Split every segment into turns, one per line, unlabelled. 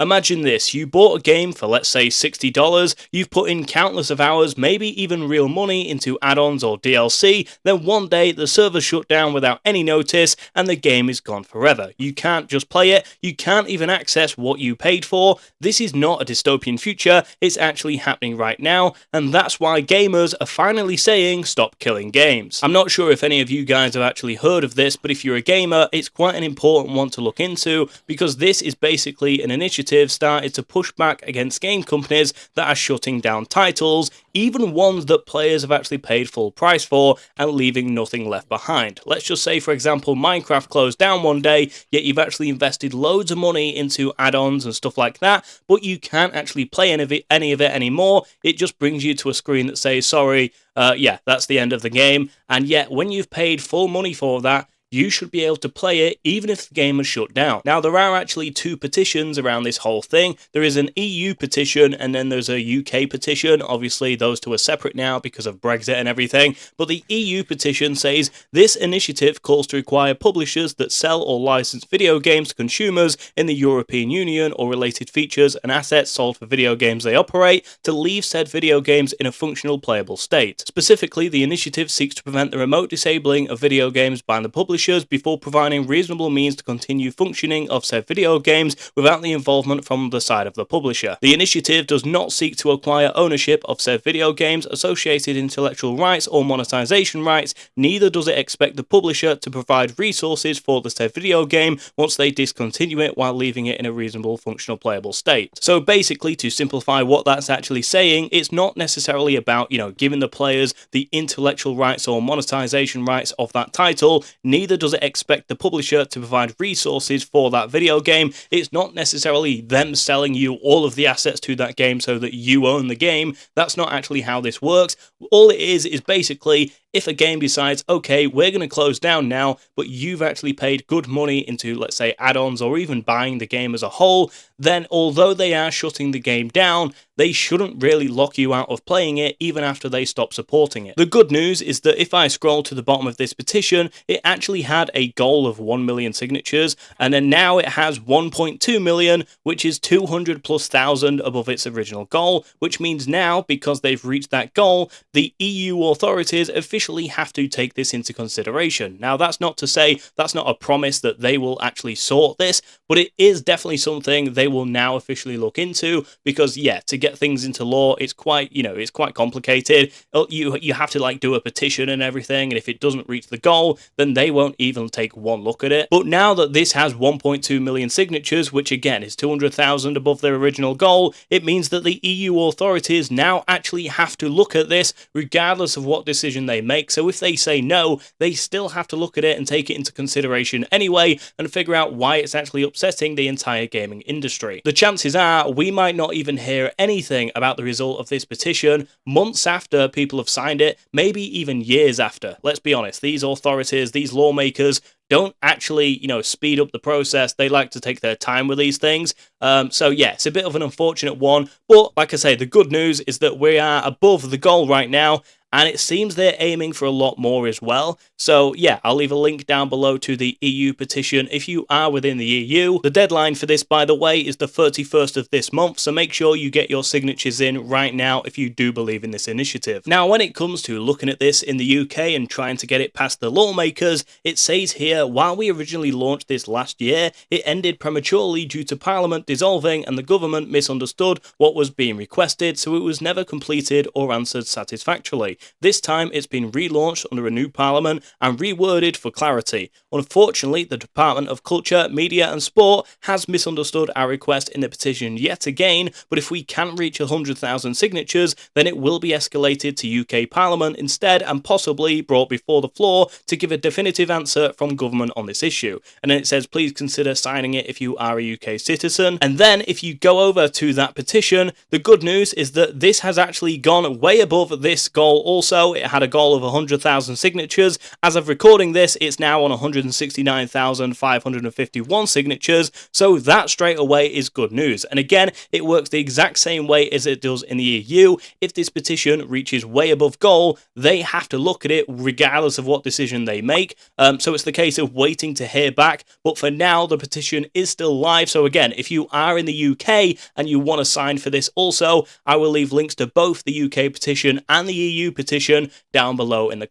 Imagine this, you bought a game for let's say $60, you've put in countless of hours, maybe even real money into add-ons or DLC, then one day the server shut down without any notice and the game is gone forever. You can't just play it, you can't even access what you paid for. This is not a dystopian future, it's actually happening right now, and that's why gamers are finally saying stop killing games. I'm not sure if any of you guys have actually heard of this, but if you're a gamer, it's quite an important one to look into, because this is basically an initiative started to push back against game companies that are shutting down titles, even ones that players have actually paid full price for, and leaving nothing left behind. Let's just say, for example, Minecraft closed down one day, yet you've actually invested loads of money into add-ons and stuff like that, but you can't actually play any of it anymore. It just brings you to a screen that says, sorry, yeah, that's the end of the game. And yet, when you've paid full money for that, you should be able to play it even if the game is shut down. Now, there are actually two petitions around this whole thing. There is an EU petition and then there's a UK petition. Obviously, those two are separate now because of Brexit and everything. But the EU petition says this initiative calls to require publishers that sell or license video games to consumers in the European Union or related features and assets sold for video games they operate to leave said video games in a functional playable state. Specifically, the initiative seeks to prevent the remote disabling of video games by the publishers before providing reasonable means to continue functioning of said video games without the involvement from the side of the publisher. The initiative does not seek to acquire ownership of said video games, associated intellectual rights or monetization rights, neither does it expect the publisher to provide resources for the said video game once they discontinue it while leaving it in a reasonable functional playable state. So basically, to simplify what that's actually saying, it's not necessarily about, giving the players the intellectual rights or monetization rights of that title, neither does it expect the publisher to provide resources for that video game. It's not necessarily them selling you all of the assets to that game so that you own the game. That's not actually how this works. All it is basically, if a game decides, okay, we're going to close down now, but you've actually paid good money into, let's say, add-ons or even buying the game as a whole, then although they are shutting the game down, they shouldn't really lock you out of playing it even after they stop supporting it. The good news is that if I scroll to the bottom of this petition, it actually had a goal of 1 million signatures, and then now it has 1.2 million, which is 200,000+ above its original goal, which means now, because they've reached that goal, the EU authorities officially have to take this into consideration. Now, that's not to say, that's not a promise that they will actually sort this, but it is definitely something they will now officially look into, because yeah, to get things into law, it's quite, it's quite complicated. You have to do a petition and everything, and if it doesn't reach the goal, then they won't even take one look at it. But now that this has 1.2 million signatures, which again is 200,000 above their original goal, it means that the EU authorities now actually have to look at this regardless of what decision they make. So if they say no, they still have to look at it and take it into consideration anyway and figure out why it's actually upsetting the entire gaming industry. The chances are we might not even hear anything about the result of this petition months after people have signed it, maybe even years after. Let's be honest, these authorities, these lawmakers, don't actually, speed up the process. They like to take their time with these things. So yeah, it's a bit of an unfortunate one. But like I say, the good news is that we are above the goal right now, and it seems they're aiming for a lot more as well. So yeah, I'll leave a link down below to the EU petition if you are within the EU. The deadline for this, by the way, is the 31st of this month, so make sure you get your signatures in right now if you do believe in this initiative. Now, when it comes to looking at this in the UK and trying to get it past the lawmakers, it says here, while we originally launched this last year, it ended prematurely due to Parliament dissolving and the government misunderstood what was being requested, so it was never completed or answered satisfactorily. This time it's been relaunched under a new parliament and reworded for clarity. Unfortunately, the Department of Culture, Media and Sport has misunderstood our request in the petition yet again, but if we can't reach 100,000 signatures, then it will be escalated to UK Parliament instead and possibly brought before the floor to give a definitive answer from government on this issue. And then it says, please consider signing it if you are a UK citizen. And then if you go over to that petition, the good news is that this has actually gone way above this goal also it had a goal of 100,000 signatures. As of recording this, it's now on 169,551 signatures, so that straight away is good news. And again, it works the exact same way as it does in the EU. If this petition reaches way above goal, they have to look at it regardless of what decision they make. So it's the case of waiting to hear back, but for now the petition is still live. So again, if you are in the UK and you want to sign for this also, I will leave links to both the UK petition and the EU petition down below in the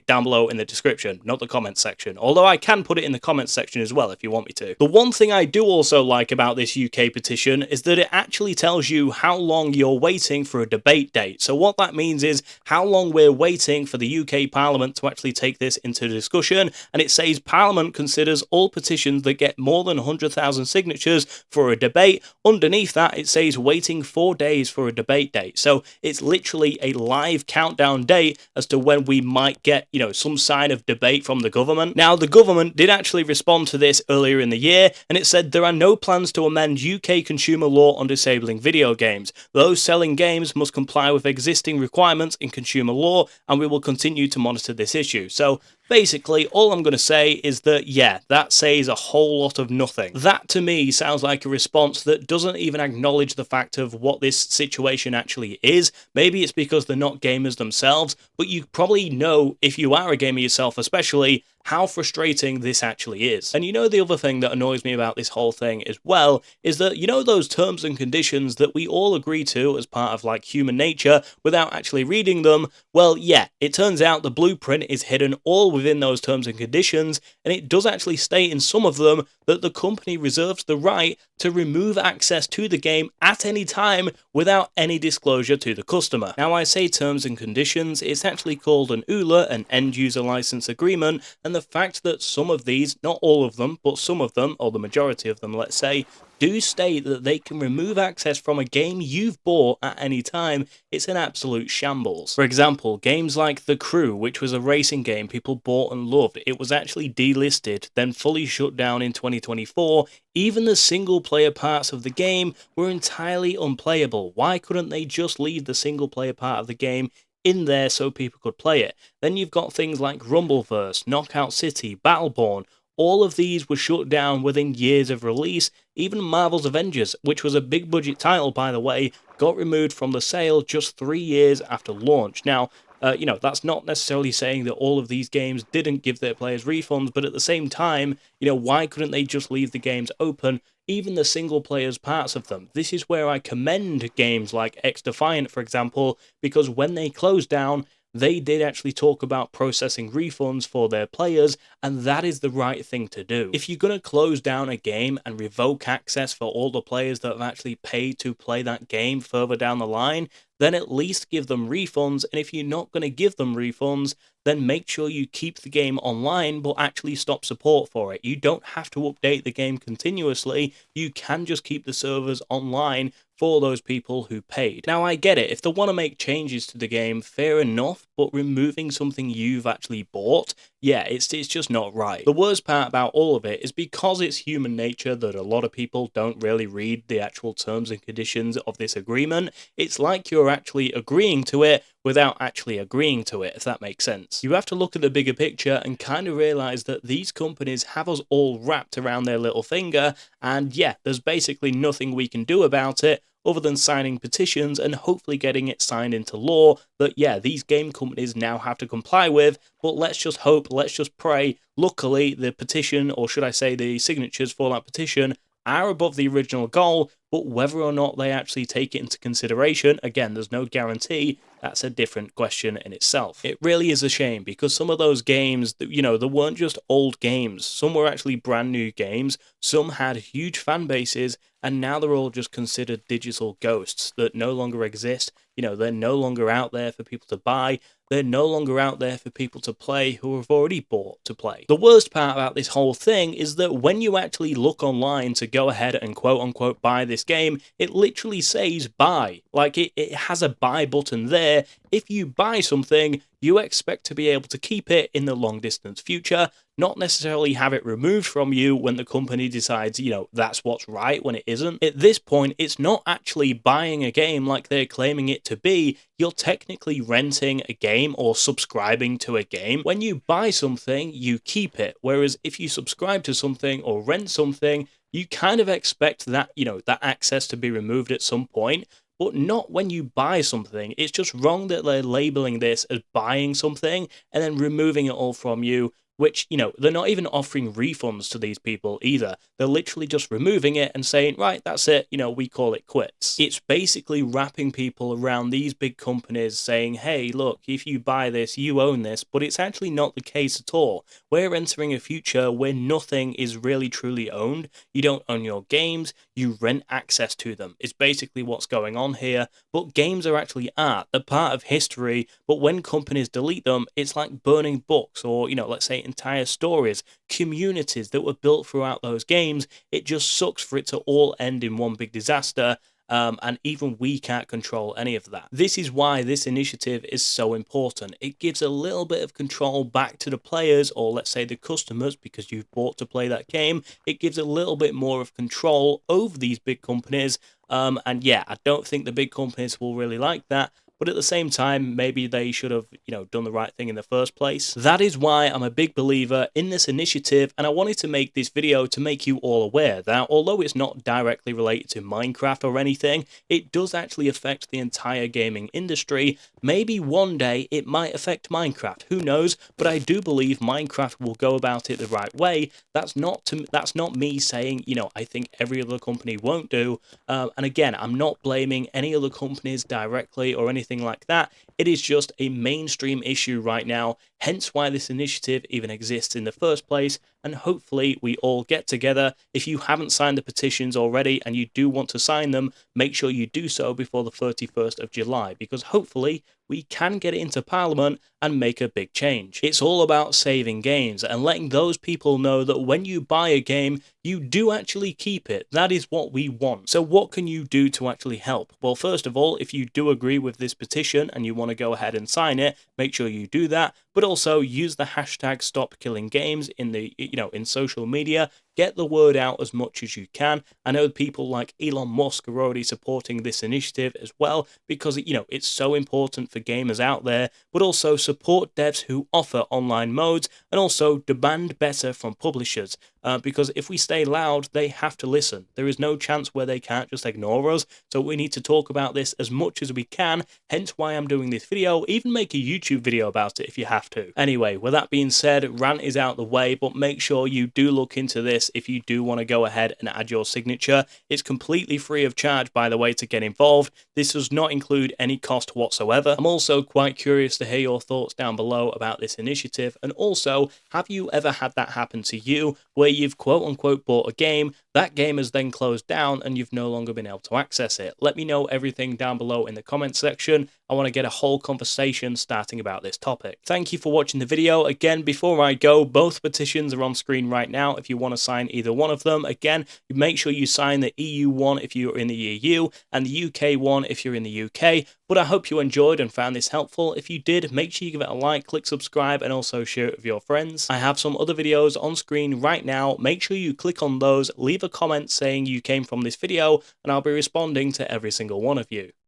down below in the description, not the comments section, although I can put it in the comments section as well if you want me to. The one thing I do also like about this UK petition is that it actually tells you how long you're waiting for a debate date. So what that means is how long we're waiting for the UK Parliament to actually take this into discussion, and it says Parliament considers all petitions that get more than 100,000 signatures for a debate. Underneath that it says waiting 4 days for a debate date. So it's literally a live countdown date as to when we might get, some sign of debate from the government. Now, the government did actually respond to this earlier in the year, and it said there are no plans to amend UK consumer law on disabling video games. Those selling games must comply with existing requirements in consumer law, and we will continue to monitor this issue. So basically, all I'm going to say is that, yeah, that says a whole lot of nothing. That, to me, sounds like a response that doesn't even acknowledge the fact of what this situation actually is. Maybe it's because they're not gamers themselves, but you probably know, if you are a gamer yourself especially, how frustrating this actually is. And the other thing that annoys me about this whole thing as well is that, those terms and conditions that we all agree to as part of human nature without actually reading them, well, yeah, it turns out the blueprint is hidden all within those terms and conditions, and it does actually state in some of them that the company reserves the right to remove access to the game at any time without any disclosure to the customer. Now, I say terms and conditions, it's actually called an EULA, an end user license agreement, and the fact that some of these, not all of them, but some of them, or the majority of them, let's say, do state that they can remove access from a game you've bought at any time, it's an absolute shambles. For example, games like The Crew, which was a racing game people bought and loved, it was actually delisted, then fully shut down in 2024. Even the single player parts of the game were entirely unplayable. Why couldn't they just leave the single player part of the game in there so people could play it? Then you've got things like Rumbleverse, Knockout City, Battleborn. All of these were shut down within years of release. Even Marvel's Avengers, which was a big budget title by the way, got removed from the sale just 3 years after launch. Now, that's not necessarily saying that all of these games didn't give their players refunds, but at the same time, why couldn't they just leave the games open, even the single players parts of them? This is where I commend games like XDefiant, for example, because when they closed down, they did actually talk about processing refunds for their players, and that is the right thing to do. If you're going to close down a game and revoke access for all the players that have actually paid to play that game further down the line, then at least give them refunds, and if you're not going to give them refunds, then make sure you keep the game online but actually stop support for it. You don't have to update the game continuously, you can just keep the servers online for those people who paid. Now, I get it, if they want to make changes to the game, fair enough, but removing something you've actually bought, yeah, it's just not right. The worst part about all of it is because it's human nature that a lot of people don't really read the actual terms and conditions of this agreement, it's like you're actually agreeing to it without actually agreeing to it, if that makes sense. You have to look at the bigger picture and kind of realize that these companies have us all wrapped around their little finger, and yeah, there's basically nothing we can do about it other than signing petitions and hopefully getting it signed into law that, yeah, these game companies now have to comply with. But let's just hope, let's just pray. Luckily, the petition, or should I say the signatures for that petition, are above the original goal, but whether or not they actually take it into consideration, again, there's no guarantee. That's a different question in itself. It really is a shame because some of those games, they weren't just old games. Some were actually brand new games. Some had huge fan bases, and now they're all just considered digital ghosts that no longer exist. They're no longer out there for people to buy. They're no longer out there for people to play who have already bought to play. The worst part about this whole thing is that when you actually look online to go ahead and quote-unquote buy this game, it literally says buy. Like, it has a buy button there if you buy something, you expect to be able to keep it in the long distance future, not necessarily have it removed from you when the company decides, that's what's right when it isn't. At this point, it's not actually buying a game like they're claiming it to be. You're technically renting a game or subscribing to a game. When you buy something, you keep it. Whereas if you subscribe to something or rent something, you kind of expect that, that access to be removed at some point, but not when you buy something. It's just wrong that they're labeling this as buying something and then removing it all from you, which, they're not even offering refunds to these people either. They're literally just removing it and saying, right, that's it, we call it quits. It's basically wrapping people around these big companies saying, hey, look, if you buy this, you own this, but it's actually not the case at all. We're entering a future where nothing is really truly owned. You don't own your games, you rent access to them. It's basically what's going on here, but games are actually art. They're part of history, but when companies delete them, it's like burning books or, let's say entire stories, communities that were built throughout those games. It just sucks for it to all end in one big disaster. And even we can't control any of that. This is why this initiative is so important. It gives a little bit of control back to the players, or let's say the customers, because you've bought to play that game. It gives a little bit more of control over these big companies. And yeah, I don't think the big companies will really like that. But at the same time, maybe they should have, done the right thing in the first place. That is why I'm a big believer in this initiative, and I wanted to make this video to make you all aware that although it's not directly related to Minecraft or anything, it does actually affect the entire gaming industry. Maybe one day it might affect Minecraft, who knows? But I do believe Minecraft will go about it the right way. That's not me saying, I think every other company won't do. And again, I'm not blaming any other companies directly or anything like that. It is just a mainstream issue right now, hence why this initiative even exists in the first place, and hopefully we all get together. If you haven't signed the petitions already and you do want to sign them, make sure you do so before the 31st of July, because hopefully we can get it into Parliament and make a big change. It's all about saving games and letting those people know that when you buy a game, you do actually keep it. That is what we want. So what can you do to actually help? Well, first of all, if you do agree with this petition and you want to go ahead and sign it, make sure you do that, but also use the hashtag #StopKillingGames in the in social media. Get the word out as much as you can. I know people like Elon Musk are already supporting this initiative as well, because it's so important for gamers out there, but also support devs who offer online modes, and also demand better from publishers. Because if we stay loud, they have to listen. There is no chance where they can't just ignore us, so we need to talk about this as much as we can, hence why I'm doing this video. Even make a YouTube video about it if you have to. Anyway, with that being said, rant is out the way, but make sure you do look into this if you do want to go ahead and add your signature. It's completely free of charge, by the way, to get involved. This does not include any cost whatsoever. I'm also quite curious to hear your thoughts down below about this initiative, and also, have you ever had that happen to you, where you've quote-unquote bought a game, that game has then closed down and you've no longer been able to access it? Let me know everything down below in the comments section. I want to get a whole conversation starting about this topic. Thank you for watching the video. Again, before I go, both petitions are on screen right now if you want to sign either one of them. Again, make sure you sign the EU one if you're in the EU, and the UK one if you're in the UK. But I hope you enjoyed and found this helpful. If you did, make sure you give it a like, click subscribe, and also share it with your friends. I have some other videos on screen right now. Make sure you click on those, leave a comment saying you came from this video, and I'll be responding to every single one of you.